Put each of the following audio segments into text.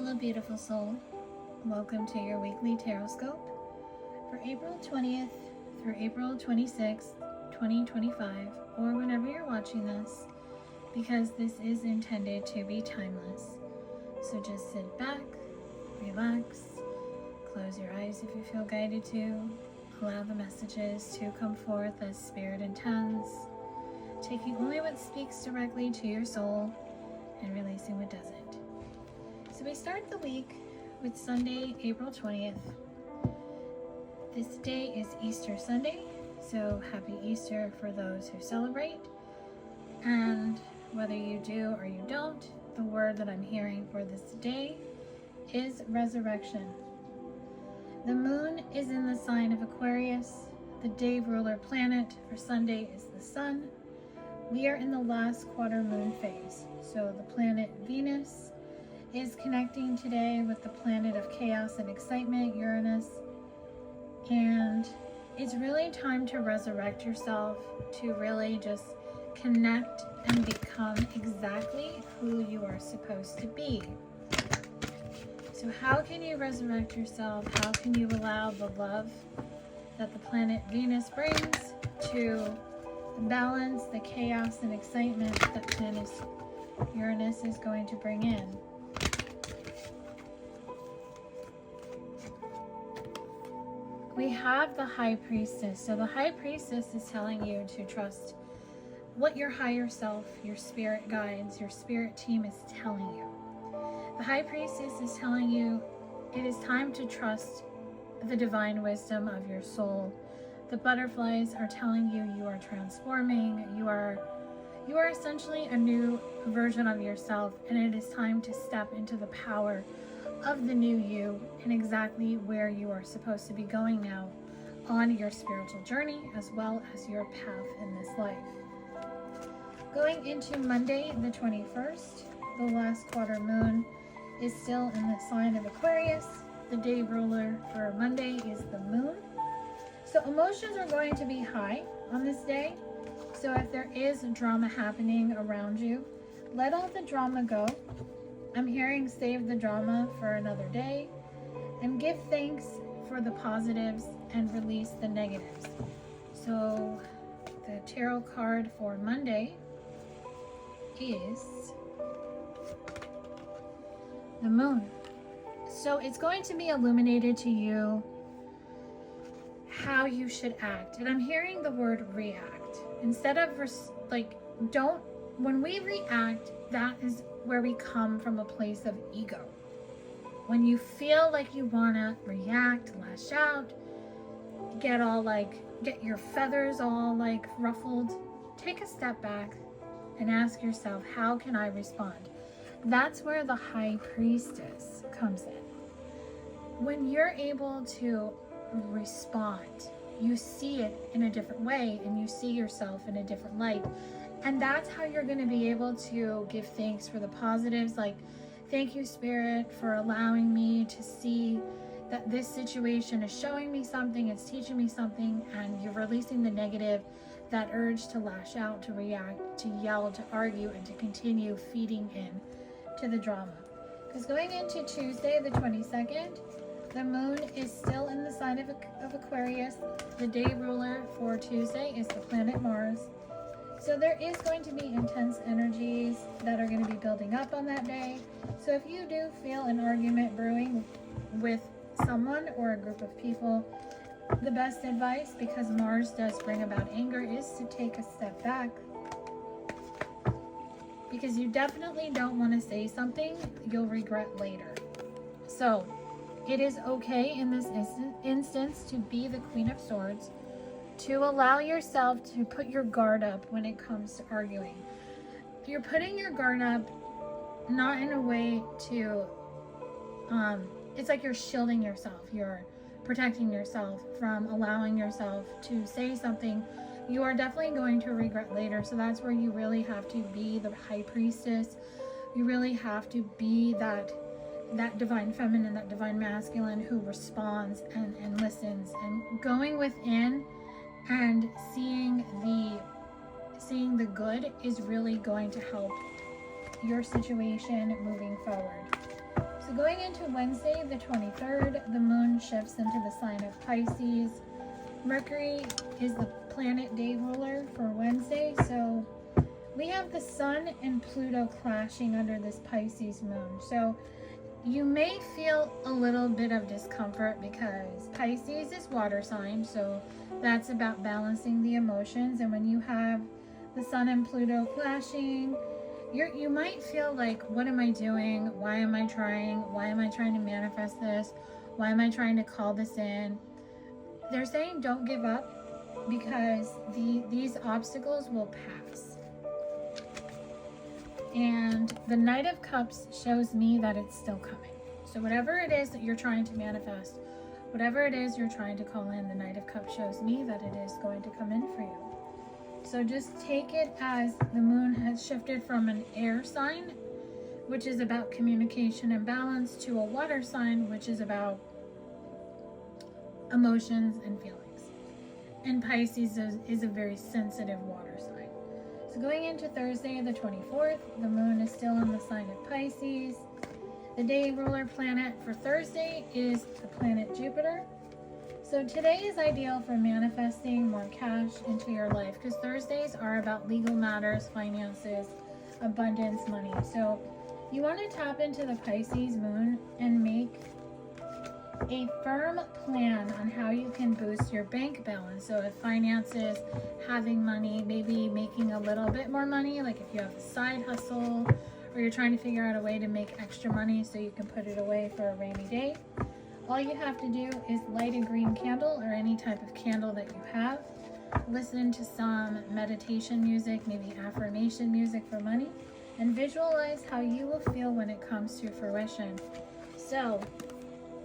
Hello, beautiful soul. Welcome to your weekly Tarotscope for April 20th through April 26th, 2025, or whenever you're watching this, because this is intended to be timeless. So just sit back, relax, close your eyes if you feel guided to, allow the messages to come forth as spirit intends, taking only what speaks directly to your soul and releasing what doesn't. So we start the week with Sunday, April 20th. This day is Easter Sunday, so happy Easter for those who celebrate. And whether you do or you don't, the word that I'm hearing for this day is resurrection. The moon is in the sign of Aquarius. The day ruler planet for Sunday is the sun. We are in the last quarter moon phase, so the planet Venus is connecting today with the planet of chaos and excitement, Uranus, and it's really time to resurrect yourself, to really just connect and become exactly who you are supposed to be. So how can you resurrect yourself? How can you allow the love that the planet Venus brings to balance the chaos and excitement that planet Uranus is going to bring in? We have the High Priestess. So the High Priestess is telling you to trust what your higher self, your spirit guides, your spirit team is telling you. The High Priestess is telling you it is time to trust the divine wisdom of your soul. The butterflies are telling you you are transforming, you are essentially a new version of yourself, and it is time to step into the power of the new you and exactly where you are supposed to be going now on your spiritual journey as well as your path in this life. Going into Monday the 21st, the last quarter moon is still in the sign of Aquarius. The day ruler for Monday is the moon. So emotions are going to be high on this day. So if there is drama happening around you, let all the drama go. I'm hearing save the drama for another day and give thanks for the positives and release the negatives. So the tarot card for Monday is the moon. So it's going to be illuminated to you how you should act. And I'm hearing the word react. Instead of when we react, that is where we come from a place of ego. When you feel like you want to react, lash out, get your feathers all ruffled, take a step back and ask yourself, how can I respond? That's where the High Priestess comes in. When you're able to respond, you see it in a different way and you see yourself in a different light. And that's how you're going to be able to give thanks for the positives, like, thank you, Spirit, for allowing me to see that this situation is showing me something, it's teaching me something, and you're releasing the negative, that urge to lash out, to react, to yell, to argue, and to continue feeding in to the drama. Because going into Tuesday, the 22nd, the moon is still in the sign of Aquarius. The day ruler for Tuesday is the planet Mars. So there is going to be intense energies that are going to be building up on that day. So if you do feel an argument brewing with someone or a group of people, the best advice, because Mars does bring about anger, is to take a step back. Because you definitely don't want to say something you'll regret later. So it is okay in this instance to be the Queen of Swords, to allow yourself to put your guard up when it comes to arguing. You're putting your guard up not in a way to, it's like you're shielding yourself. You're protecting yourself from allowing yourself to say something you are definitely going to regret later. So that's where you really have to be the High Priestess. You really have to be that divine feminine, that divine masculine who responds and listens, and going within and seeing the good is really going to help your situation moving forward. So going into Wednesday, the 23rd, the moon shifts into the sign of Pisces. Mercury is the planet day ruler for Wednesday. So we have the sun and Pluto clashing under this Pisces moon. So you may feel a little bit of discomfort because Pisces is water sign. So that's about balancing the emotions. And when you have the sun and Pluto clashing, you might feel like, what am I doing? Why am I trying? Why am I trying to manifest this? Why am I trying to call this in? They're saying don't give up because these obstacles will pass. And the Knight of Cups shows me that it's still coming. So whatever it is that you're trying to manifest, whatever it is you're trying to call in, the Knight of Cups shows me that it is going to come in for you. So just take it as the moon has shifted from an air sign, which is about communication and balance, to a water sign, which is about emotions and feelings. And Pisces is a very sensitive water sign. So going into Thursday, the 24th, the moon is still in the sign of Pisces. The day ruler planet for Thursday is the planet Jupiter. So today is ideal for manifesting more cash into your life because Thursdays are about legal matters, finances, abundance, money. So you want to tap into the Pisces moon and make a firm plan on how you can boost your bank balance. So if finances, having money, maybe making a little bit more money, like if you have a side hustle or you're trying to figure out a way to make extra money so you can put it away for a rainy day. All you have to do is light a green candle or any type of candle that you have. Listen to some meditation music, maybe affirmation music for money, and visualize how you will feel when it comes to fruition. So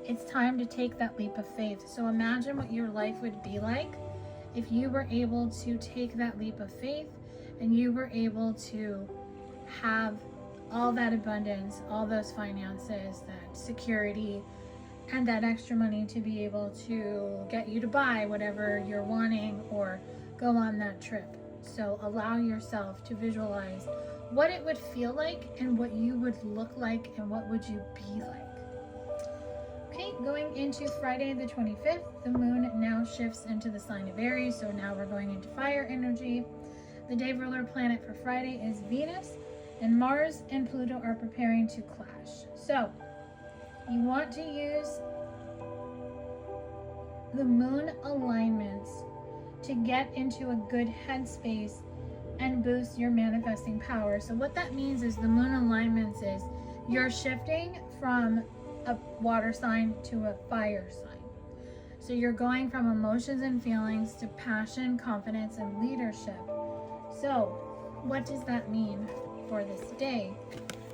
it's time to take that leap of faith. So imagine what your life would be like if you were able to take that leap of faith and you were able to have all that abundance, all those finances, that security, and that extra money to be able to get you to buy whatever you're wanting or go on that trip. So allow yourself to visualize what it would feel like and what you would look like and what would you be like. Okay, going into Friday the 25th, the moon now shifts into the sign of Aries. So now we're going into fire energy. The day ruler planet for Friday is Venus, and Mars and Pluto are preparing to clash. So you want to use the moon alignments to get into a good headspace and boost your manifesting power. So what that means is the moon alignments is you're shifting from a water sign to a fire sign. So you're going from emotions and feelings to passion, confidence, and leadership. So what does that mean for this day?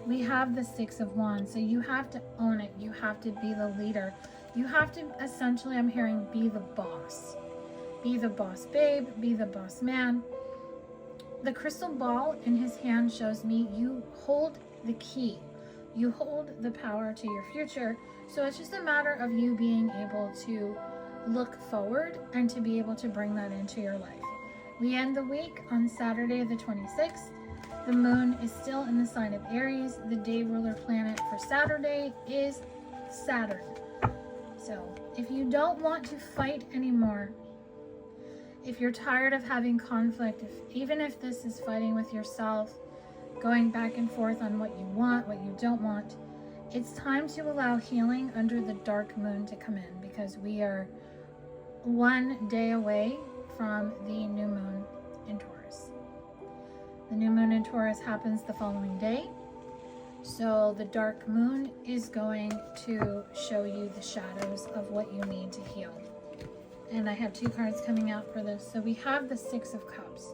We have the Six of Wands, so you have to own it. You have to be the leader. You have to essentially, I'm hearing, be the boss. Be the boss babe, be the boss man. The crystal ball in his hand shows me you hold the key. You hold the power to your future. So it's just a matter of you being able to look forward and to be able to bring that into your life. We end the week on Saturday the 26th. The moon is still in the sign of Aries. The day ruler planet for Saturday is Saturn. So if you don't want to fight anymore, if you're tired of having conflict, even if this is fighting with yourself, going back and forth on what you want, what you don't want, it's time to allow healing under the dark moon to come in, because we are one day away from the new moon in Taurus. The new moon in Taurus happens the following day. So the dark moon is going to show you the shadows of what you need to heal. And I have two cards coming out for this. So we have the Six of Cups.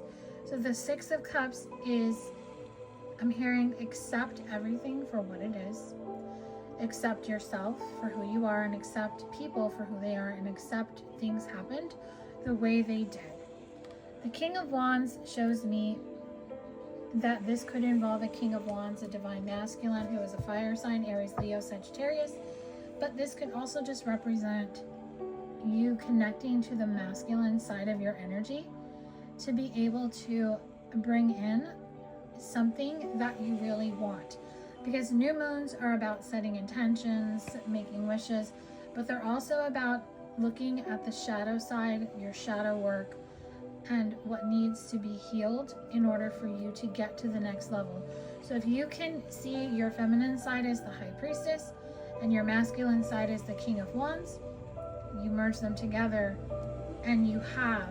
So the Six of Cups is, I'm hearing, accept everything for what it is. Accept yourself for who you are, and accept people for who they are, and accept things happened the way they did. The King of Wands shows me that this could involve a King of Wands, a divine masculine who is a fire sign, Aries, Leo, Sagittarius. But this could also just represent you connecting to the masculine side of your energy to be able to bring in something that you really want. Because new moons are about setting intentions, making wishes, but they're also about looking at the shadow side, your shadow work, and what needs to be healed in order for you to get to the next level. So if you can see your feminine side as the High Priestess and your masculine side as the King of Wands, you merge them together and you have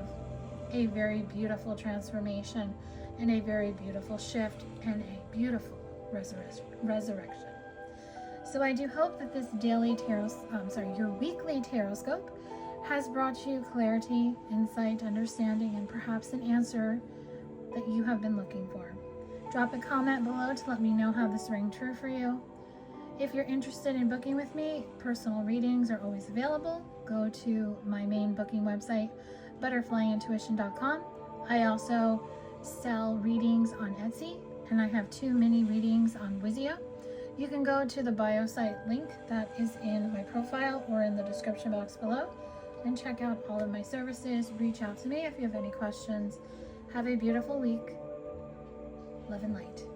a very beautiful transformation and a very beautiful shift and a beautiful resurrection. So I do hope that this daily your weekly Tarotscope has brought you clarity, insight, understanding, and perhaps an answer that you have been looking for. Drop a comment below to let me know how this rang true for you. If you're interested in booking with me, personal readings are always available. Go to my main booking website, butterflyintuition.com. I also sell readings on Etsy, and I have 2 mini readings on Wisio. You can go to the bio site link that is in my profile or in the description box below and check out all of my services. Reach out to me if you have any questions. Have a beautiful week. Love and light.